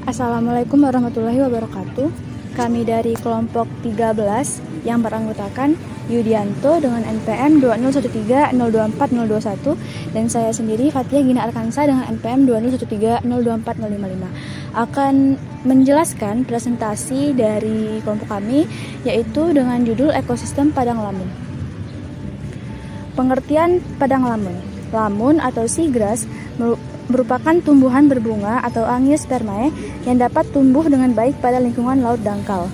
Assalamualaikum warahmatullahi wabarakatuh. Kami dari kelompok 13 yang beranggotakan Yudianto dengan NPM 20130240021 dan saya sendiri Fathia Gina Arkansa dengan NPM 20130240555 akan menjelaskan presentasi dari kelompok kami, yaitu dengan judul Ekosistem Padang Lamun. Pengertian padang lamun. Lamun atau seagrass merupakan tumbuhan berbunga atau Angiospermae yang dapat tumbuh dengan baik pada lingkungan laut dangkal.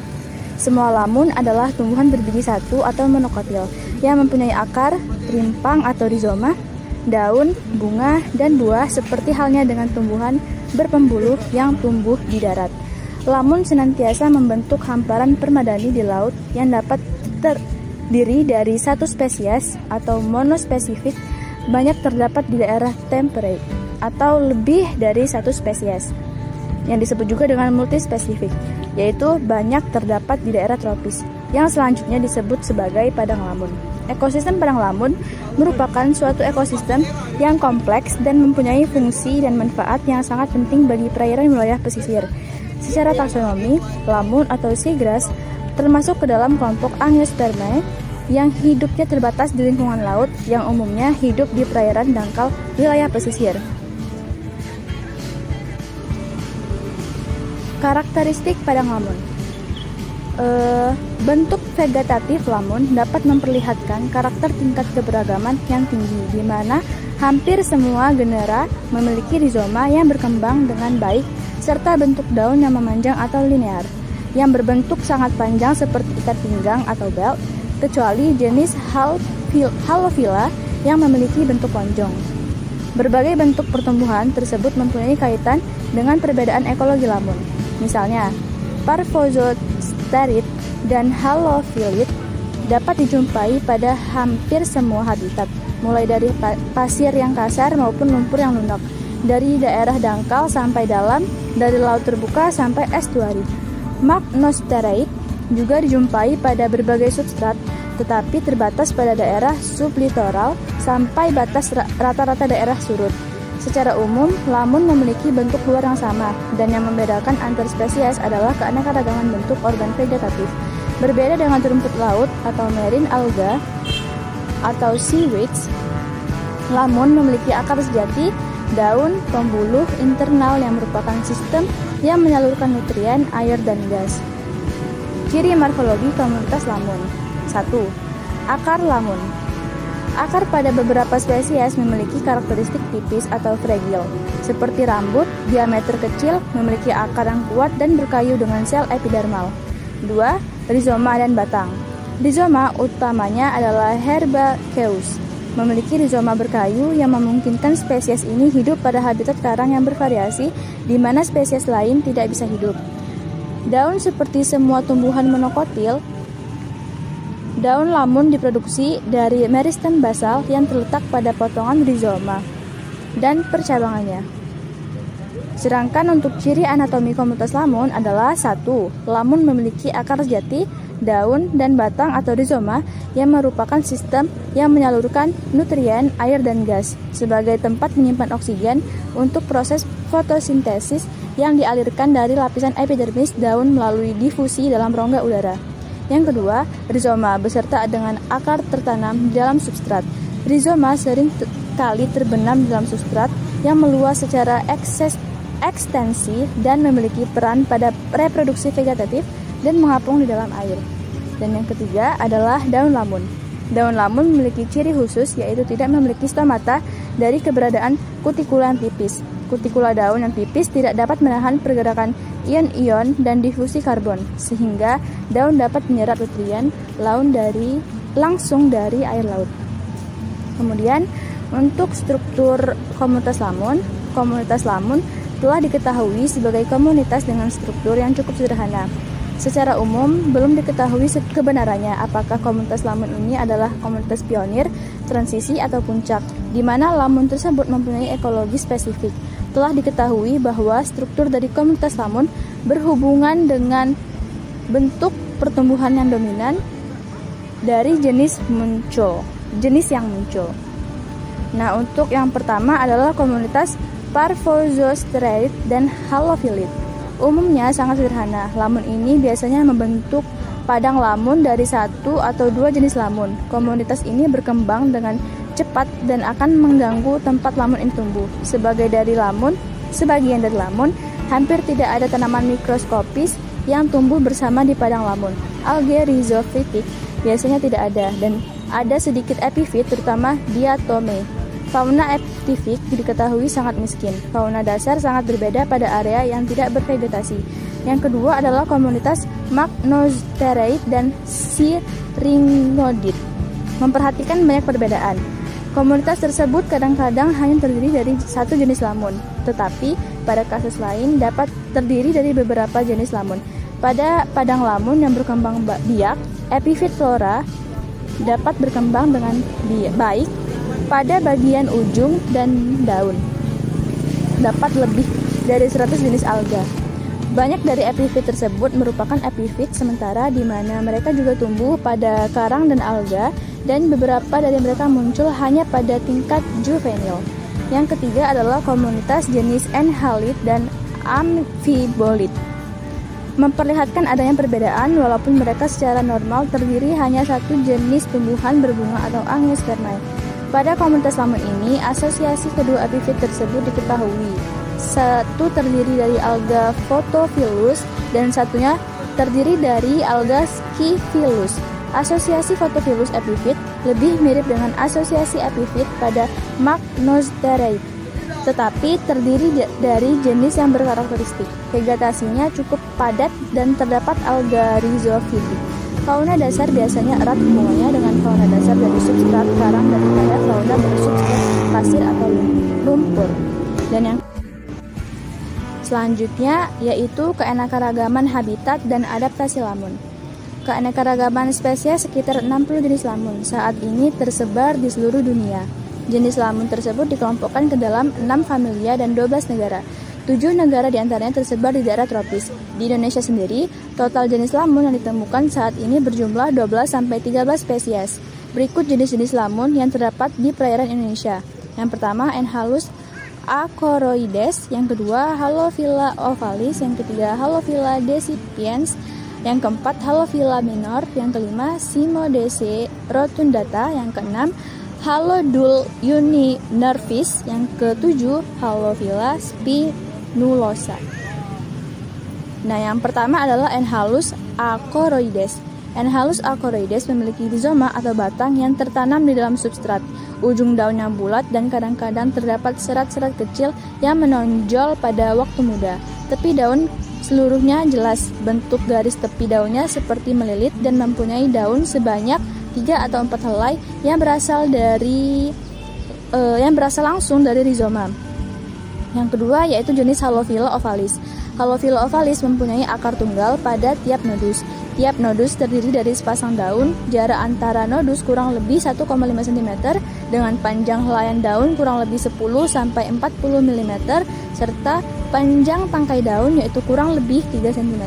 Semua lamun adalah tumbuhan berbiji satu atau monokotil yang mempunyai akar, rimpang atau rizoma, daun, bunga, dan buah seperti halnya dengan tumbuhan berpembuluh yang tumbuh di darat. Lamun senantiasa membentuk hamparan permadani di laut yang dapat terdiri dari satu spesies atau monospesifik, banyak terdapat di daerah temperate atau lebih dari satu spesies, yang disebut juga dengan multispesifik, yaitu banyak terdapat di daerah tropis, yang selanjutnya disebut sebagai padang lamun. Ekosistem padang lamun merupakan suatu ekosistem yang kompleks dan mempunyai fungsi dan manfaat yang sangat penting bagi perairan wilayah pesisir. Secara taksonomi, lamun atau seagrass termasuk ke dalam kelompok Angiospermae yang hidupnya terbatas di lingkungan laut yang umumnya hidup di perairan dangkal wilayah pesisir. Karakteristik padang lamun. Bentuk vegetatif lamun dapat memperlihatkan karakter tingkat keberagaman yang tinggi, di mana hampir semua genera memiliki rizoma yang berkembang dengan baik, serta bentuk daun yang memanjang atau linear, yang berbentuk sangat panjang seperti ikat pinggang atau belt, kecuali jenis Halophila yang memiliki bentuk lonjong. Berbagai bentuk pertumbuhan tersebut mempunyai kaitan dengan perbedaan ekologi lamun. Misalnya, Parvozosterid dan Halophyllid dapat dijumpai pada hampir semua habitat, mulai dari pasir yang kasar maupun lumpur yang lunak, dari daerah dangkal sampai dalam, dari laut terbuka sampai estuari. Magnosterid juga dijumpai pada berbagai substrat, tetapi terbatas pada daerah sublitoral sampai batas rata-rata daerah surut. Secara umum, lamun memiliki bentuk luar yang sama, dan yang membedakan antar spesies adalah keanekaragaman bentuk organ vegetatif. Berbeda dengan rumput laut atau marine alga atau seaweeds, lamun memiliki akar sejati, daun, pembuluh internal yang merupakan sistem yang menyalurkan nutrien, air, dan gas. Ciri morfologi komunitas lamun. 1. Akar lamun. Akar pada beberapa spesies memiliki karakteristik tipis atau fragile, seperti rambut, diameter kecil, memiliki akar yang kuat dan berkayu dengan sel epidermal. 2. Rizoma dan batang. Rizoma utamanya adalah Herbaceous, memiliki rizoma berkayu yang memungkinkan spesies ini hidup pada habitat karang yang bervariasi, di mana spesies lain tidak bisa hidup. Daun seperti semua tumbuhan monokotil, daun lamun diproduksi dari meristem basal yang terletak pada potongan rizoma dan percabangannya. Sedangkan untuk ciri anatomi komunitas lamun adalah 1. Lamun memiliki akar sejati, daun, dan batang atau rizoma yang merupakan sistem yang menyalurkan nutrien, air, dan gas sebagai tempat menyimpan oksigen untuk proses fotosintesis yang dialirkan dari lapisan epidermis daun melalui difusi dalam rongga udara. Yang kedua, rizoma beserta dengan akar tertanam di dalam substrat. Rizoma sering kali terbenam di dalam substrat yang meluas secara ekstensi dan memiliki peran pada reproduksi vegetatif dan mengapung di dalam air. Dan yang ketiga adalah daun lamun. Daun lamun memiliki ciri khusus, yaitu tidak memiliki stomata dari keberadaan kutikula yang tipis. Kutikula daun yang tipis tidak dapat menahan pergerakan ion-ion dan difusi karbon, sehingga daun dapat menyerap nutrien langsung dari air laut. Kemudian, untuk struktur komunitas lamun telah diketahui sebagai komunitas dengan struktur yang cukup sederhana. Secara umum, belum diketahui kebenarannya apakah komunitas lamun ini adalah komunitas pionir, transisi, atau puncak, di mana lamun tersebut mempunyai ekologi spesifik. Telah diketahui bahwa struktur dari komunitas lamun berhubungan dengan bentuk pertumbuhan yang dominan dari jenis yang muncul. Nah, untuk yang pertama adalah komunitas Parvozosterid dan Halophyllid. Umumnya sangat sederhana. Lamun ini biasanya membentuk padang lamun dari satu atau dua jenis lamun. Komunitas ini berkembang dengan cepat dan akan mengganggu tempat lamun ini tumbuh. Sebagian dari lamun, hampir tidak ada tanaman mikroskopis yang tumbuh bersama di padang lamun. Algae rhizofitik biasanya tidak ada, dan ada sedikit epifit, terutama diatome. Fauna epifit diketahui sangat miskin. Fauna dasar sangat berbeda pada area yang tidak bervegetasi. Yang kedua adalah komunitas Magnostereid dan Syringoid. Memperhatikan banyak perbedaan. Komunitas tersebut kadang-kadang hanya terdiri dari satu jenis lamun, tetapi pada kasus lain dapat terdiri dari beberapa jenis lamun. Pada padang lamun yang berkembang biak, epifit flora dapat berkembang dengan baik pada bagian ujung dan daun. Dapat lebih dari 100 jenis alga. Banyak dari epifit tersebut merupakan epifit sementara, di mana mereka juga tumbuh pada karang dan alga, dan beberapa dari mereka muncul hanya pada tingkat juvenil. Yang ketiga adalah komunitas jenis Enhalid dan Amphibolid. Memperlihatkan adanya perbedaan walaupun mereka secara normal terdiri hanya satu jenis tumbuhan berbunga atau angiospermae. Pada komunitas lamun ini, asosiasi kedua epifit tersebut diketahui. Satu terdiri dari alga Photophilus dan satunya terdiri dari alga Scyphilus. Asosiasi Photophilus epifit lebih mirip dengan asosiasi epifit pada Magnostereid, tetapi terdiri dari jenis yang berkarakteristik. Vegetasinya cukup padat dan terdapat alga rhizofitik. Fauna dasar biasanya erat hubungannya dengan fauna dasar dari substrat karang daripada fauna bersubstrat pasir atau lumpur. Dan yang selanjutnya yaitu keanekaragaman habitat dan adaptasi lamun. Keanekaragaman spesies sekitar 60 jenis lamun saat ini tersebar di seluruh dunia. Jenis lamun tersebut dikelompokkan ke dalam 6 familia dan 12 negara. 7 negara diantaranya tersebar di daerah tropis. Di Indonesia sendiri, total jenis lamun yang ditemukan saat ini berjumlah 12-13 spesies. Berikut jenis-jenis lamun yang terdapat di perairan Indonesia. Yang pertama, Enhalus acoroides. Yang kedua, Halophila ovalis. Yang ketiga, Halophila decipiens. Yang keempat, Halophila minor. Yang kelima, Cimodece rotundata. Yang keenam, Halodul uninervis. Yang ketujuh, Halophila spinulosa. Nah, yang pertama adalah Enhalus acoroides. Enhalus acoroides memiliki rizoma atau batang yang tertanam di dalam substrat. Ujung daunnya bulat dan kadang-kadang terdapat serat-serat kecil yang menonjol pada waktu muda. Tepi daun seluruhnya jelas. Bentuk garis tepi daunnya seperti melilit dan mempunyai daun sebanyak 3 atau 4 helai yang berasal langsung dari rizoma. Yang kedua yaitu jenis Halophila ovalis. Halophila ovalis mempunyai akar tunggal pada tiap nodus. Tiap nodus terdiri dari sepasang daun. Jarak antara nodus kurang lebih 1,5 cm dengan panjang helaian daun kurang lebih 10-40 mm serta panjang tangkai daun yaitu kurang lebih 3 cm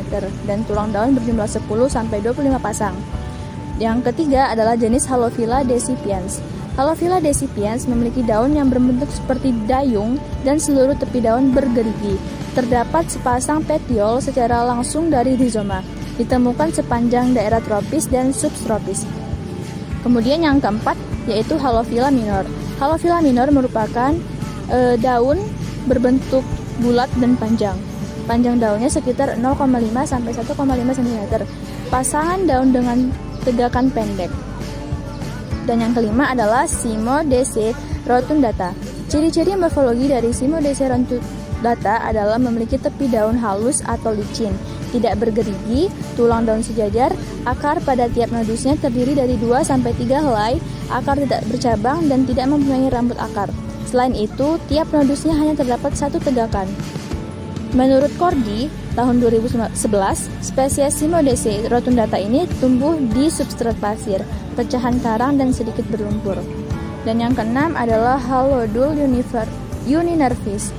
dan tulang daun berjumlah 10-25 pasang. Yang ketiga adalah jenis Halophila decipiens. Halophila decipiens memiliki daun yang berbentuk seperti dayung dan seluruh tepi daun bergerigi. Terdapat sepasang petiol secara langsung dari rizoma. Ditemukan sepanjang daerah tropis dan subtropis. Kemudian yang keempat yaitu Halophila minor. Halophila minor merupakan daun berbentuk bulat dan panjang. Panjang daunnya sekitar 0,5-1,5 cm. Pasangan daun dengan tegakan pendek. Dan yang kelima adalah Cimodece rotundata. Ciri-ciri morfologi dari Cimodece rotundata adalah memiliki tepi daun halus atau licin, tidak bergerigi, tulang daun sejajar, akar pada tiap nodusnya terdiri dari 2-3 helai, akar tidak bercabang dan tidak mempunyai rambut akar. Selain itu, tiap nodusnya hanya terdapat satu tegakan. Menurut Cordy, tahun 2011, spesies Cimodece rotundata ini tumbuh di substrat pasir, pecahan karang dan sedikit berlumpur. Dan yang keenam adalah Halodul uninervis.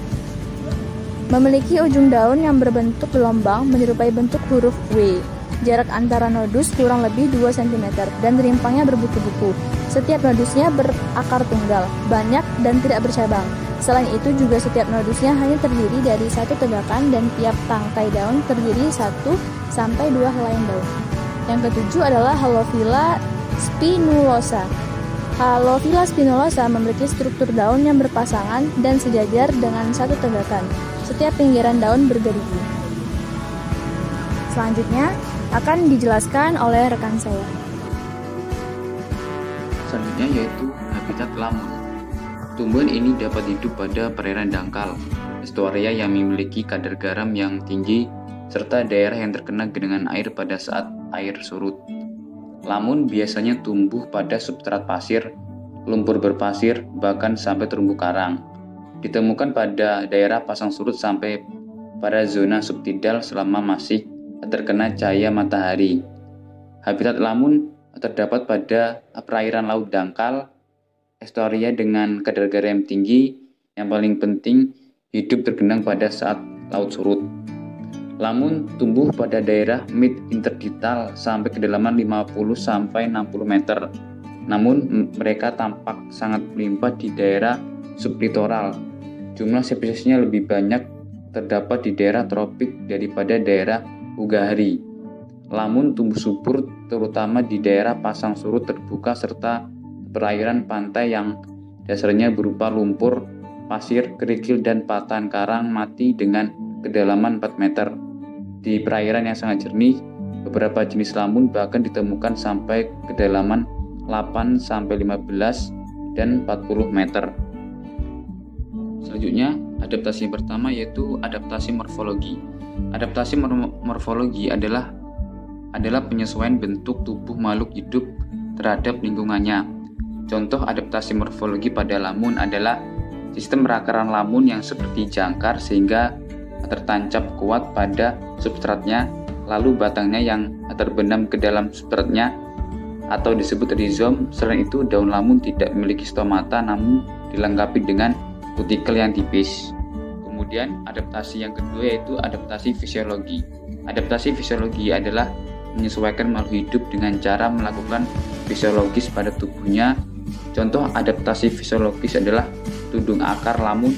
Memiliki ujung daun yang berbentuk gelombang menyerupai bentuk huruf W. Jarak antara nodus kurang lebih 2 cm dan rimpangnya berbuku-buku. Setiap nodusnya berakar tunggal, banyak dan tidak bercabang. Selain itu juga setiap nodusnya hanya terdiri dari satu tegakan dan tiap tangkai daun terdiri 1-2 helai daun. Yang ketujuh adalah Halophila spinulosa. Halophila spinulosa memiliki struktur daun yang berpasangan dan sejajar dengan satu tegakan. Setiap pinggiran daun bergerigi. Selanjutnya akan dijelaskan oleh rekan saya. Selanjutnya yaitu habitat lamun. Tumbuhan ini dapat hidup pada perairan dangkal, estuaria yang memiliki kadar garam yang tinggi, serta daerah yang terkena genangan air pada saat air surut. Lamun biasanya tumbuh pada substrat pasir, lumpur berpasir, bahkan sampai terumbu karang. Ditemukan pada daerah pasang surut sampai pada zona subtidal selama masih terkena cahaya matahari. Habitat lamun terdapat pada perairan laut dangkal, estuaria dengan kadar garam tinggi, yang paling penting hidup tergenang pada saat laut surut. Lamun tumbuh pada daerah mid-interdital sampai kedalaman 50-60 meter. Namun mereka tampak sangat melimpah di daerah sublitoral. Jumlah spesiesnya lebih banyak terdapat di daerah tropik daripada daerah ugahari. Lamun tumbuh subur terutama di daerah pasang surut terbuka serta perairan pantai yang dasarnya berupa lumpur, pasir, kerikil, dan patahan karang mati dengan kedalaman 4 meter. Di perairan yang sangat jernih, beberapa jenis lamun bahkan ditemukan sampai kedalaman 8-15 dan 40 meter. Selanjutnya, adaptasi yang pertama yaitu adaptasi morfologi. Adaptasi morfologi adalah penyesuaian bentuk tubuh makhluk hidup terhadap lingkungannya. Contoh adaptasi morfologi pada lamun adalah sistem perakaran lamun yang seperti jangkar sehingga tertancap kuat pada substratnya, lalu batangnya yang terbenam ke dalam substratnya atau disebut rizom. Selain itu, daun lamun tidak memiliki stomata namun dilengkapi dengan kutikel yang tipis. Kemudian adaptasi yang kedua yaitu adaptasi fisiologi. Adaptasi fisiologi adalah menyesuaikan makhluk hidup dengan cara melakukan fisiologis pada tubuhnya. Contoh adaptasi fisiologis adalah tudung akar lamun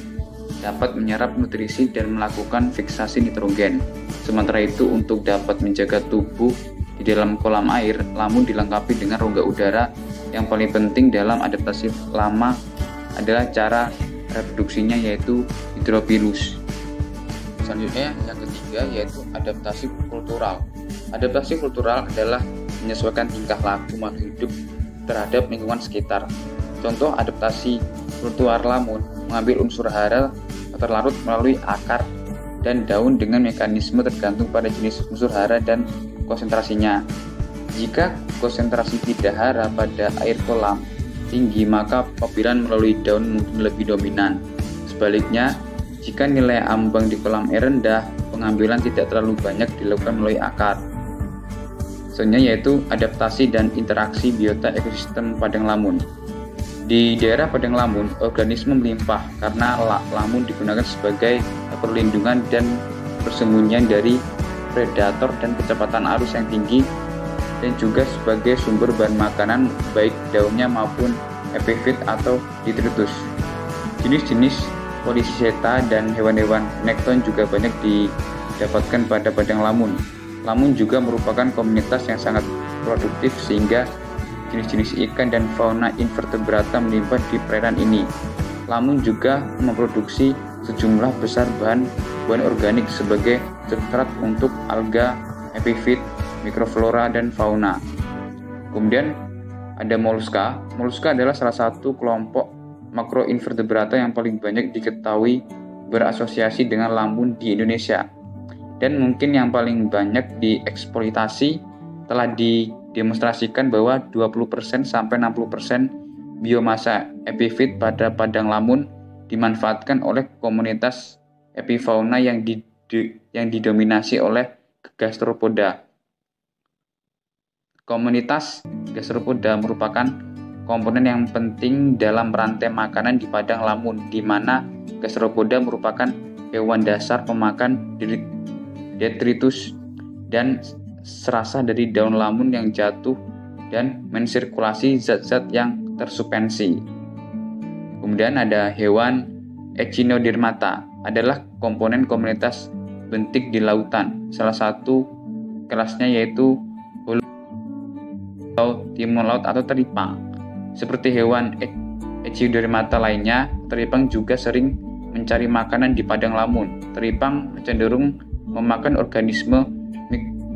dapat menyerap nutrisi dan melakukan fiksasi nitrogen. Sementara itu, untuk dapat menjaga tubuh di dalam kolam air, lamun dilengkapi dengan rongga udara. Yang paling penting dalam adaptasi lama adalah cara reproduksinya yaitu hidrofilus. Selanjutnya yang ketiga yaitu adaptasi kultural. Adaptasi kultural adalah menyesuaikan tingkah laku makhluk hidup terhadap lingkungan sekitar. Contoh adaptasi kultural lamun mengambil unsur hara terlarut melalui akar dan daun dengan mekanisme tergantung pada jenis unsur hara dan konsentrasinya. Jika konsentrasi tidak hara pada air kolam tinggi, maka papiran melalui daun mungkin lebih dominan. Sebaliknya, jika nilai ambang di kolam air rendah, pengambilan tidak terlalu banyak dilakukan melalui akar. Selanjutnya yaitu adaptasi dan interaksi biota ekosistem padang lamun. Di daerah padang lamun, organisme melimpah karena lamun digunakan sebagai perlindungan dan persembunyian dari predator dan kecepatan arus yang tinggi, dan juga sebagai sumber bahan makanan baik daunnya maupun epifit atau detritus. Jenis-jenis Polychaeta dan hewan-hewan nekton juga banyak didapatkan pada padang lamun. Lamun juga merupakan komunitas yang sangat produktif sehingga jenis-jenis ikan dan fauna invertebrata melimpah di perairan ini. Lamun juga memproduksi sejumlah besar bahan organik sebagai substrat untuk alga, epifit, mikroflora, dan fauna. Kemudian ada moluska. Moluska adalah salah satu kelompok makroinvertebrata yang paling banyak diketahui berasosiasi dengan lamun di Indonesia. Dan mungkin yang paling banyak dieksploitasi telah didemonstrasikan bahwa 20% sampai 60% biomasa epifit pada padang lamun dimanfaatkan oleh komunitas epifauna yang didominasi oleh gastropoda. Komunitas gastropoda merupakan komponen yang penting dalam rantai makanan di padang lamun, di mana gastropoda merupakan hewan dasar pemakan detritus dan serasa dari daun lamun yang jatuh dan mensirkulasi zat-zat yang tersuspensi. Kemudian ada hewan Echinodermata adalah komponen komunitas bentik di lautan. Salah satu kelasnya yaitu timun laut atau teripang. Seperti hewan Echinodermata lainnya, teripang juga sering mencari makanan di padang lamun. Teripang cenderung memakan organisme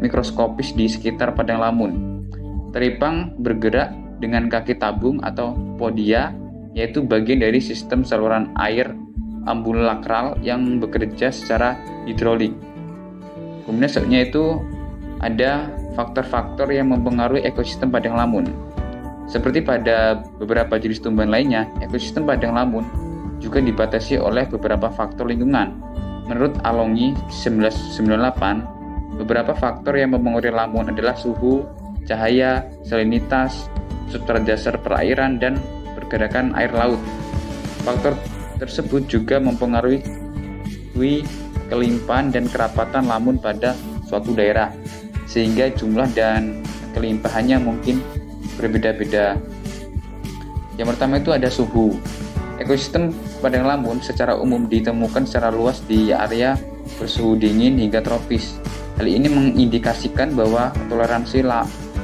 mikroskopis di sekitar padang lamun. Teripang bergerak dengan kaki tabung atau podia, yaitu bagian dari sistem saluran air ambulakral yang bekerja secara hidrolik. Kemudian selanjutnya itu ada faktor-faktor yang mempengaruhi ekosistem padang lamun. Seperti pada beberapa jenis tumbuhan lainnya, ekosistem padang lamun juga dibatasi oleh beberapa faktor lingkungan. Menurut Alongi 1998, beberapa faktor yang mempengaruhi lamun adalah suhu, cahaya, salinitas, substrat dasar perairan, dan pergerakan air laut. Faktor tersebut juga mempengaruhi kelimpahan dan kerapatan lamun pada suatu daerah, sehingga jumlah dan kelimpahannya mungkin berbeda-beda. Yang pertama itu ada suhu. Ekosistem padang lamun secara umum ditemukan secara luas di area bersuhu dingin hingga tropis. Hal ini mengindikasikan bahwa toleransi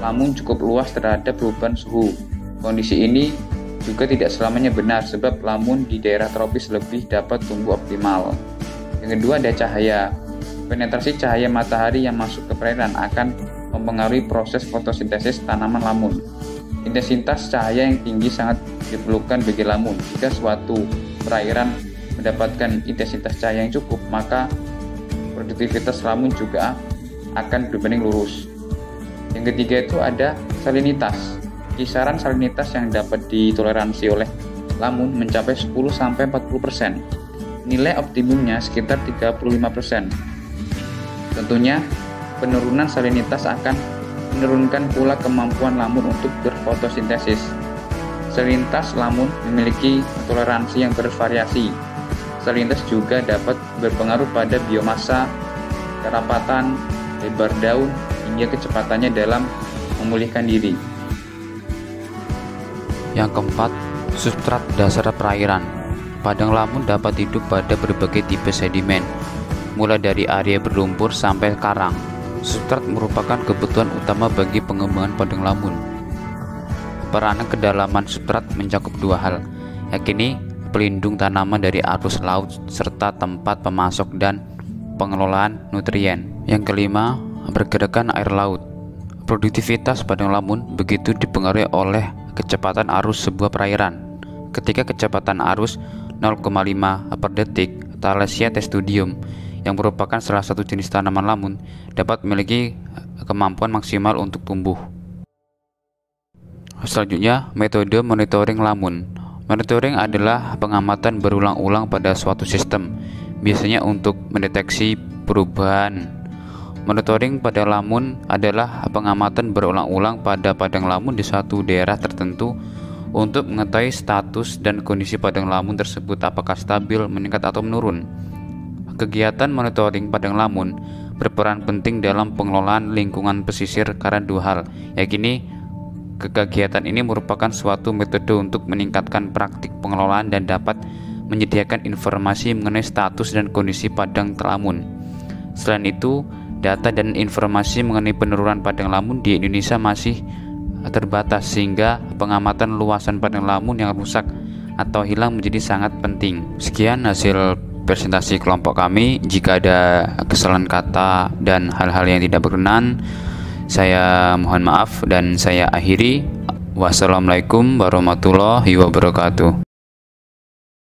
lamun cukup luas terhadap perubahan suhu. Kondisi ini juga tidak selamanya benar, sebab lamun di daerah tropis lebih dapat tumbuh optimal. Yang kedua ada cahaya. Penetrasi cahaya matahari yang masuk ke perairan akan mempengaruhi proses fotosintesis tanaman lamun. Intensitas cahaya yang tinggi sangat diperlukan bagi lamun. Jika suatu perairan mendapatkan intensitas cahaya yang cukup, maka produktivitas lamun juga akan berbanding lurus. Yang ketiga itu ada salinitas. Kisaran salinitas yang dapat ditoleransi oleh lamun mencapai 10-40%. Nilai optimumnya sekitar 35%. Tentunya, penurunan salinitas akan menurunkan pula kemampuan lamun untuk berfotosintesis. Salinitas lamun memiliki toleransi yang bervariasi. Salinitas juga dapat berpengaruh pada biomasa, kerapatan, lebar daun, hingga kecepatannya dalam memulihkan diri. Yang keempat, substrat dasar perairan. Padang lamun dapat hidup pada berbagai tipe sedimen, mulai dari area berlumpur sampai karang. Substrat merupakan kebutuhan utama bagi pengembangan padang lamun. Peranan kedalaman substrat mencakup dua hal, yakni pelindung tanaman dari arus laut serta tempat pemasok dan pengelolaan nutrien. Yang kelima, pergerakan air laut. Produktivitas padang lamun begitu dipengaruhi oleh kecepatan arus sebuah perairan. Ketika kecepatan arus 0,5 per detik, Thalesia testudium yang merupakan salah satu jenis tanaman lamun dapat memiliki kemampuan maksimal untuk tumbuh. Selanjutnya, metode monitoring lamun. Monitoring adalah pengamatan berulang-ulang pada suatu sistem, biasanya untuk mendeteksi perubahan. Monitoring pada lamun adalah pengamatan berulang-ulang pada padang lamun di suatu daerah tertentu untuk mengetahui status dan kondisi padang lamun tersebut apakah stabil, meningkat atau menurun. Kegiatan monitoring padang lamun berperan penting dalam pengelolaan lingkungan pesisir karena dua hal, yakni kegiatan ini merupakan suatu metode untuk meningkatkan praktik pengelolaan dan dapat menyediakan informasi mengenai status dan kondisi padang lamun. Selain itu, data dan informasi mengenai penurunan padang lamun di Indonesia masih terbatas, sehingga pengamatan luasan padang lamun yang rusak atau hilang menjadi sangat penting. Sekian hasil presentasi kelompok kami. Jika ada kesalahan kata dan hal-hal yang tidak berkenan, saya mohon maaf dan saya akhiri. Wassalamualaikum warahmatullahi wabarakatuh.